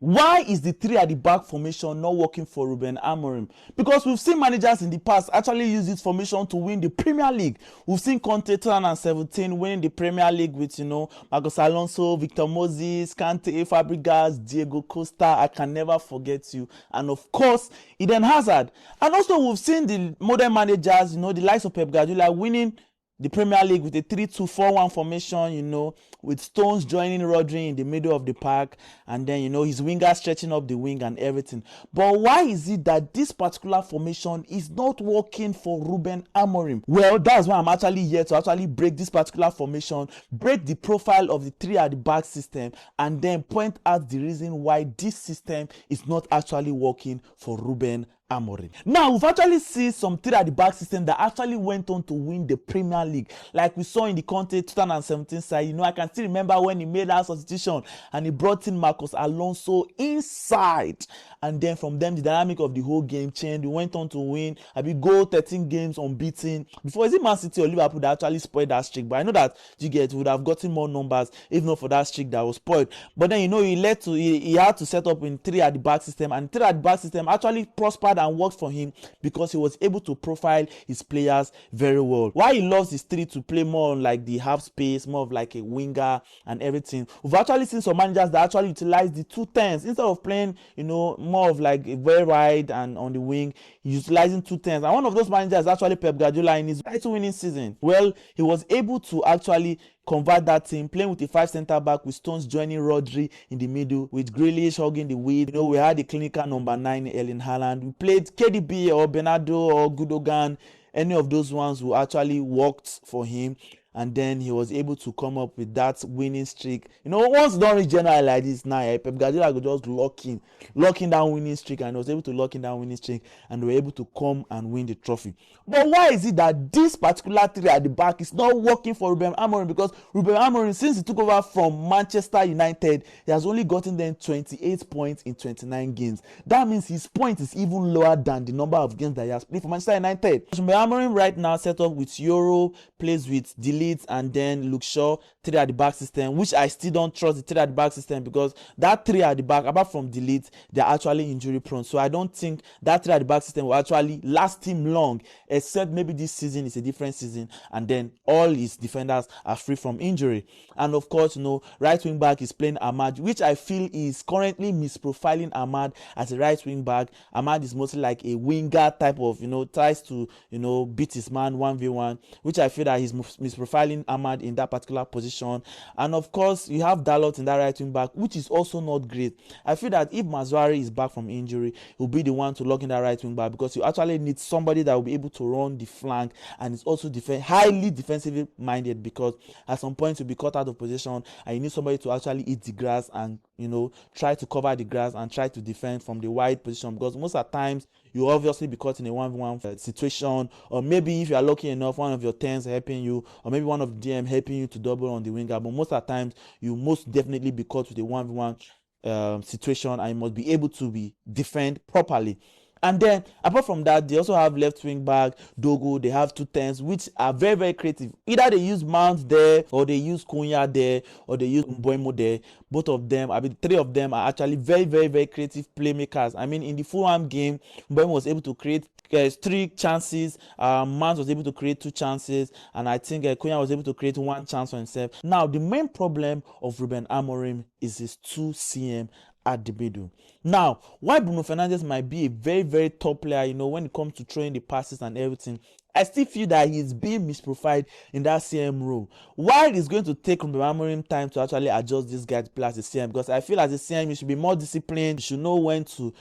Why is the three at the back formation not working for Ruben Amorim? Because we've seen managers in the past actually use this formation to win the Premier League. We've seen Conte 2017 winning the Premier League with, Marcos Alonso, Victor Moses, Kante, Fabregas, Diego Costa, I can never forget you, and of course, Eden Hazard. And also we've seen the modern managers, the likes of Pep Guardiola winning the Premier League with a 3-2-4-1 formation, with Stones joining Rodri in the middle of the park, and then, his wingers stretching up the wing and everything. But why is it that this particular formation is not working for Ruben Amorim? Well, that's why I'm actually here to actually break this particular formation, break the profile of the three at the back system, and then point out the reason why this system is not actually working for Ruben Amorim. Now, we've actually seen some three at the back system that actually went on to win the Premier League, like we saw in the Conte 2017 side. I can still remember when he made that substitution and he brought in Marcos Alonso inside, and then from them the dynamic of the whole game changed. We went on to win, go 13 games unbeaten. Before, is it Man City or Liverpool that actually spoiled that streak? But I know that would have gotten more numbers if not for that streak that was spoiled. But then he had to set up in three at the back system, and three at the back system actually prospered and worked for him because he was able to profile his players very well. Why he loves his three to play more on like the half space, more of like a winger and everything. We've actually seen some managers that actually utilize the 2-10s instead of playing, more of like a very wide and on the wing, utilizing 2-10s. And one of those managers is actually Pep Guardiola in his title-winning season. Well, he was able to actually convert that team, playing with a 5 centre back with Stones joining Rodri in the middle, with Grealish hugging the wheel. We had the clinical number 9, Erling Haaland. We played KDB or Bernardo or Gundogan, any of those ones who actually worked for him. And then he was able to come up with that winning streak. Once done reach January like this now, Pep Guardiola could just lock in that winning streak, and he was able to lock in that winning streak, and they were able to come and win the trophy. But why is it that this particular three at the back is not working for Ruben Amorim? Because Ruben Amorim, since he took over from Manchester United, he has only gotten them 28 points in 29 games. That means his point is even lower than the number of games that he has played for Manchester United. Ruben Amorim right now set up with Euro, plays with Delete, and then Luke Shaw, three at the back system, which I still don't trust the three at the back system, because that three at the back, apart from Delete, they're actually injury prone. So I don't think that three at the back system will actually last him long, except maybe this season is a different season and then all his defenders are free from injury. And of course, right wing back is playing Ahmad, which I feel is currently misprofiling Ahmad as a right wing back. Ahmad is mostly like a winger type of, tries to, beat his man 1v1, which I feel that he's misprofiling Ahmad in that particular position. And of course, you have Dalot in that right wing back, which is also not great. I feel that if Mazwari is back from injury, he'll be the one to lock in that right wing back, because you actually need somebody that will be able to run the flank and is also highly defensively minded, because at some point you'll be caught out of position and you need somebody to actually eat the grass and try to cover the grass and try to defend from the wide position, because most of the times you obviously be caught in a 1v1 situation, or maybe if you are lucky enough, one of your 10s helping you, or maybe one of the DM helping you to double on the winger. But most of the times you most definitely be caught with a 1v1 situation, and you must be able to defend properly. And then, apart from that, they also have left wing back, Dogo. They have 2-10s, which are very, very creative. Either they use Mount there, or they use Cunha there, or they use Mboimo there. Both of them, three of them are actually very, very, very creative playmakers. In the Fulham game, Mboimo was able to create 3 chances. Mount was able to create 2 chances, and I think Cunha was able to create 1 chance for himself. Now, the main problem of Ruben Amorim is his 2 CM at the middle. Now, why Bruno Fernandes might be a very, very top player, when it comes to throwing the passes and everything, I still feel that he's being misprofiled in that CM role. Why it's going to take Ruben Amorim time to actually adjust this guy to play as a CM, because I feel as a CM you should be more disciplined. You should know when to,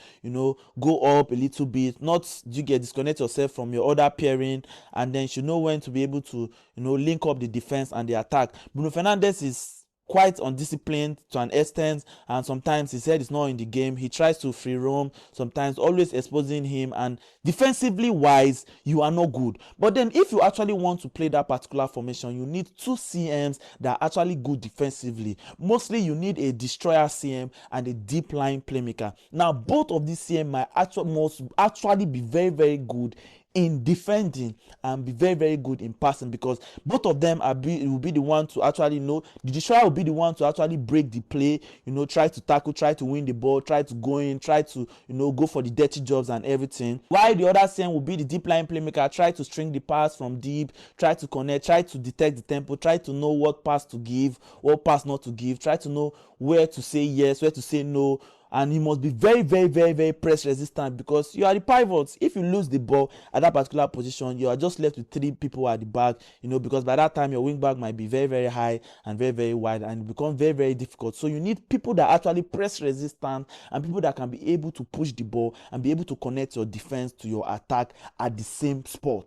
go up a little bit, not disconnect yourself from your other pairing, and then you should know when to be able to, link up the defense and the attack. Bruno Fernandes is quite undisciplined to an extent, and sometimes his head is not in the game. He tries to free roam, sometimes always exposing him, and defensively wise, you are not good. But then if you actually want to play that particular formation, you need 2 CMs that are actually good defensively. Mostly you need a destroyer CM and a deep line playmaker. Now, both of these CM must actually be very, very good in defending and be very, very good in passing, because both of them will be the one to actually, the destroyer will be the one to actually break the play, try to tackle, try to win the ball, try to go in, try to, go for the dirty jobs and everything. While the other CM will be the deep line playmaker, try to string the pass from deep, try to connect, try to detect the tempo, try to know what pass to give, what pass not to give, try to know where to say yes, where to say no. And he must be very, very, very, very press resistant, because you are the pivots. If you lose the ball at that particular position, you are just left with 3 people at the back, because by that time your wing back might be very, very high and very, very wide, and it becomes very, very difficult. So you need people that are actually press resistant and people that can be able to push the ball and be able to connect your defense to your attack at the same spot.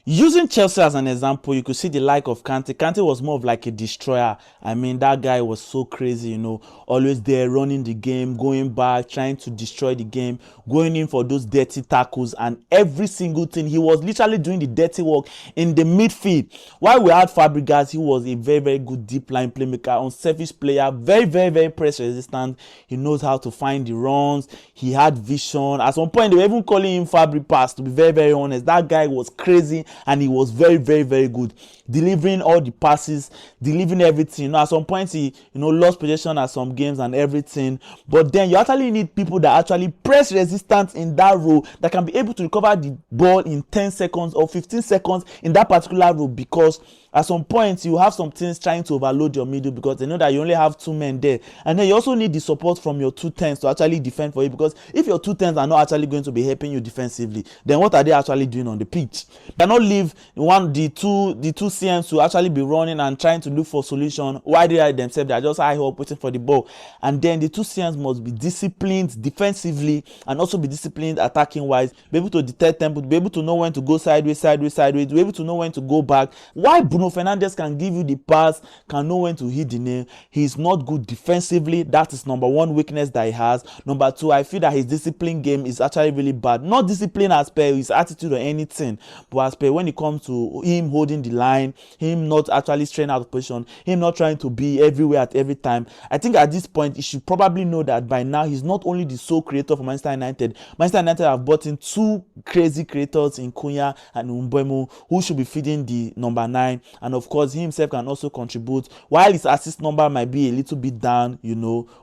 Using Chelsea as an example, you could see the like of Kante. Kante was more of like a destroyer. I mean, that guy was so crazy, always there, running the game, going back, trying to destroy the game, going in for those dirty tackles and every single thing. He was literally doing the dirty work in the midfield. While we had Fabregas, he was a very, very good deep line playmaker, unselfish player, very, very, very press resistant. He knows how to find the runs. He had vision. At some point, they were even calling him Fabri Pass, to be very, very honest. That guy was crazy. And he was very, very, very good, delivering all the passes, delivering everything. At some point, he lost possession at some games and everything. But then you actually need people that actually press resistant in that role, that can be able to recover the ball in 10 seconds or 15 seconds in that particular role, because at some point you have some things trying to overload your middle, because they know that you only have 2 men there. And then you also need the support from your 2 10s to actually defend for you, because if your 2 10s are not actually going to be helping you defensively, then what are they actually doing on the pitch? They cannot leave the two CMs to actually be running and trying to look for solution while they are themselves, they are just high up waiting for the ball. And then the 2 CMs must be disciplined defensively and also be disciplined attacking wise, be able to detect tempo, be able to know when to go sideways, be able to know when to go back. Why Bruno Fernandes can give you the pass, can know when to hit the nail? He is not good defensively. That is number 1 weakness that he has. Number 2, I feel that his discipline game is actually really bad. Not discipline as per his attitude or anything, but as per when it comes to him holding the line, him not actually straying out of position, him not trying to be everywhere at every time. I think at this point, he should probably know that by now he's not only the sole creator for Manchester United. Manchester United have brought in 2 crazy creators in Cunha and Mbeumo, who should be feeding the number 9. And of course, he himself can also contribute. While his assist number might be a little bit down,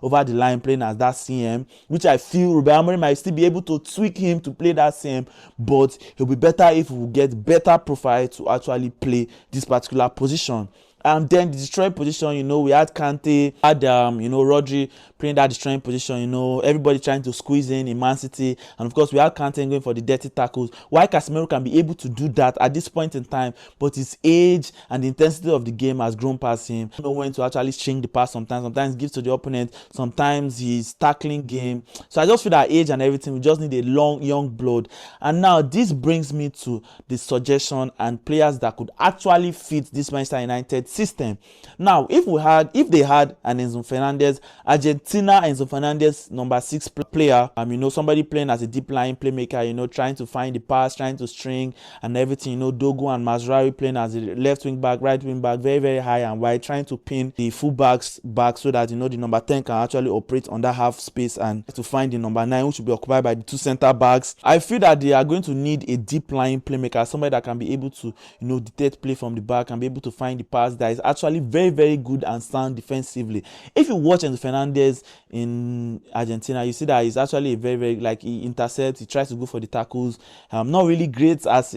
over the line playing as that CM, which I feel Ruben Amorim might still be able to tweak him to play that CM, but he'll be better if we get better profile to actually play this particular position. And then the destroying position, we had Kante, had Rodri playing that destroying position, everybody trying to squeeze in Man City, and of course we had Kante going for the dirty tackles. Why Casemiro can be able to do that at this point in time, but his age and the intensity of the game has grown past him. Know when to actually string the pass sometimes gives to the opponent, sometimes his tackling game. So I just feel that age and everything, we just need a young blood. And now this brings me to the suggestion and players that could actually fit this Manchester United system. Now, if they had an Enzo Fernandez, Argentina Enzo Fernandez, number 6 player, somebody playing as a deep line playmaker, trying to find the pass, trying to string and everything, Dogo and Mazraoui playing as a left wing back, right wing back, very, very high and wide, trying to pin the full backs back so that, the number 10 can actually operate on that half space and to find the number 9, which will be occupied by the 2 center backs. I feel that they are going to need a deep line playmaker, somebody that can be able to, detect play from the back and be able to find the pass that is actually very, very good and sound defensively. If you watch Enzo Fernandez in Argentina, you see that he's actually a very, very, he intercepts, he tries to go for the tackles. Not really great as,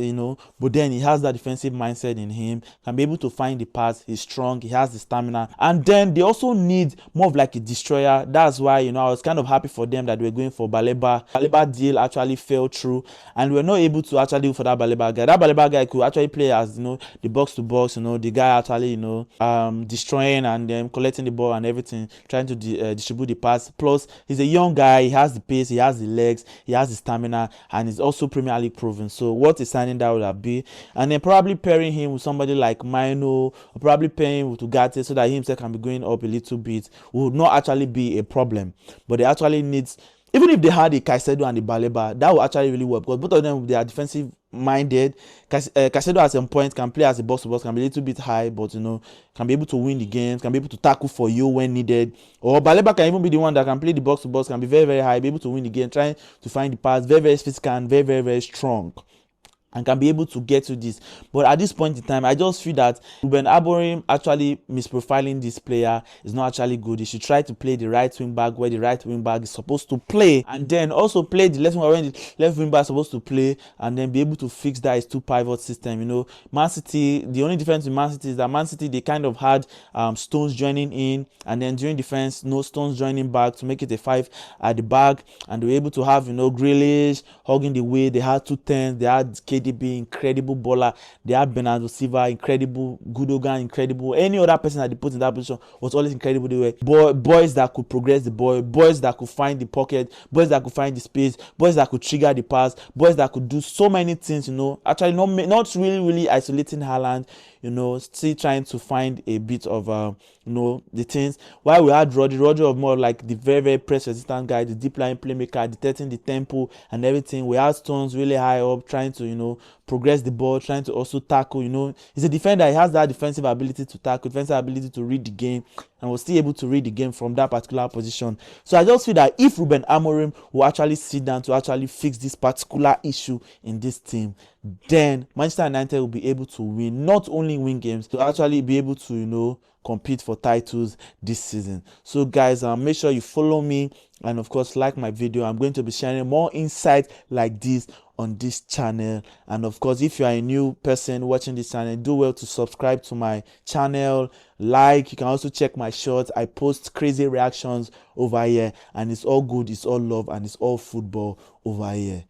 but then he has that defensive mindset in him, can be able to find the pass, he's strong, he has the stamina. And then they also need more of like a destroyer. That's why, I was kind of happy for them that we were going for Baleba. Baleba deal actually fell through and we were not able to actually go for that Baleba guy. That Baleba guy could actually play as, the box to box, the guy actually, destroying and then collecting the ball and everything, trying to distribute the pass. Plus, he's a young guy, he has the pace, he has the legs, he has the stamina, and he's also Premier League proven. So, what a signing that would have been. And then probably pairing him with somebody like Mino, or probably pairing him with Ugarte so that he himself can be going up a little bit, would not actually be a problem. But they actually needs, even if they had a Caicedo and a Baleba, that would actually really work because both of them, they are defensive minded. Caicedo at some point can play as a box to box, can be a little bit high, but can be able to win the games, can be able to tackle for you when needed. Or Baleba can even be the one that can play the box to box, can be very, very high, be able to win the game, trying to find the pass, very, very physical and very, very, very strong. and can be able to get to this. But at this point in time, I just feel that Ruben Amorim actually misprofiling this player is not actually good. He should try to play the right wing back where the right wing back is supposed to play, and then also play the left wing back when the left wing back is supposed to play, and then be able to fix that his two pivot system. You know, Man City, the only difference with Man City is that Man City, they kind of had Stones joining in, and then during defense, no Stones joining back to make it a 5 at the back, and they were able to have, you know, Grealish hugging the way. They had 2 10s, they had KDB, incredible baller, they had Bernardo Silva, incredible, Gundogan, incredible, any other person that they put in that position was always incredible. They were boys that could progress the ball, boys that could find the pocket, boys that could find the space, boys that could trigger the pass, boys that could do so many things, you know, actually not really isolating Haaland, you know, still trying to find a bit of you know, the things. While we had Rodri was more like the very press resistant guy, the deep line playmaker, detecting the tempo and everything. We had Stones really high up, trying to, you know, progress the ball, trying to also tackle. You know, he's a defender, he has that defensive ability to tackle, defensive ability to read the game, and was still able to read the game from that particular position. So I just feel that if Ruben Amorim will actually sit down to actually fix this particular issue in this team, then Manchester United will be able to win, not only win games, to actually be able to, you know, compete for titles this season. So guys, make sure you follow me, and of course like my video. I'm going to be sharing more insights like this on this channel. And of course, if you are a new person watching this channel, do well to subscribe to my channel, like. You can also check my shorts. I post crazy reactions over here, and it's all good, it's all love, and it's all football over here.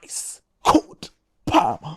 Ice cold palm.